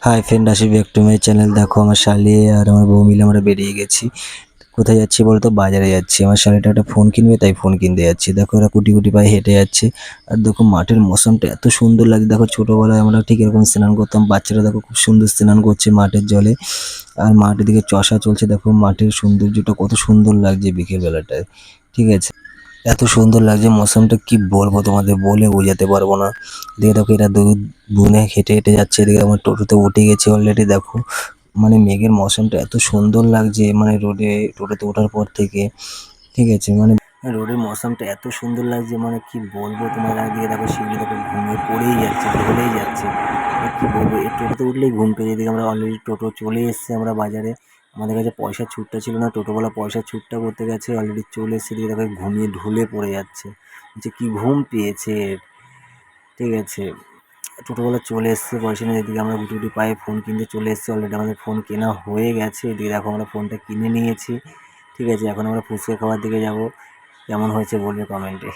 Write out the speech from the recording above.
Hi friend, আসি back to my channel. দেখো আমার শালি আর আমার বউ মিলে আমরা বেরিয়ে গেছি। কোথায় যাচ্ছি বলতো? বাজারে যাচ্ছি। আমার শালিটা একটা ফোন কিনবে, তাই ফোন কিনতে যাচ্ছি। দেখো ওরা কুটি কুটি পায়ে হেঁটে যাচ্ছে। আর দেখো মাঠের মৌসুমটা এত সুন্দর লাগছে। দেখো ছোটবেলায় আমরা ঠিক এরকম স্নান করতাম। বাচ্চারা দেখো খুব সুন্দর স্নান করছে মাঠের জলে। আর মাঠের দিকে চষা চলছে। দেখো মাঠের সৌন্দর্যটা কত সুন্দর লাগছে বিকেল বেলাটায়। ঠিক আছে, এত সুন্দর লাগছে মৌসুমটা, কি বলবো তোমাদের, বলে বোঝাতে পারবো না। এদিকে দেখো এরা দুই বোনে হেঁটে হেঁটে যাচ্ছে। এদিকে আমার টোটোতে উঠে গেছে অলরেডি। দেখো মানে মেঘের মৌসুমটা এত সুন্দর লাগছে, মানে টোটোতে ওঠার পর থেকে। ঠিক আছে, মানে রোডের মৌসুমটা এত সুন্দর লাগছে, মানে কি বলবো তোমার। একদিকে দেখো শিউলি দেখো ঘুমিয়ে পড়েই যাচ্ছে, ঢলেই যাচ্ছে। আর কি বলবো, এই টোটোতে উঠলেই ঘুম পেয়ে যায়। এদিকে আমরা অলরেডি টোটো চলে এসেছি আমরা বাজারে। আমাদের কাছে পয়সার ছুটটা ছিল না, টোটোওয়ালা পয়সার ছুটটা করতে গেছে, অলরেডি চলে এসেছে। এদিকে দেখো ঘুমিয়ে ঢলে পড়ে যাচ্ছে, যে কি ঘুম পেয়েছে। ঠিক আছে, টোটোওয়ালা চলে এসেছে পয়সা নিয়ে। এদিকে আমরা গুটি গুটি পায়ে ফোন কিনতে চলে এসেছি। অলরেডি আমাদের ফোন কেনা হয়ে গেছে। এদিকে দেখো আমরা ফোনটা কিনে নিয়েছি। ঠিক আছে, এখন আমরা ফুচকা খাওয়ার দিকে যাব। কেমন হয়েছে বলবে কমেন্টে।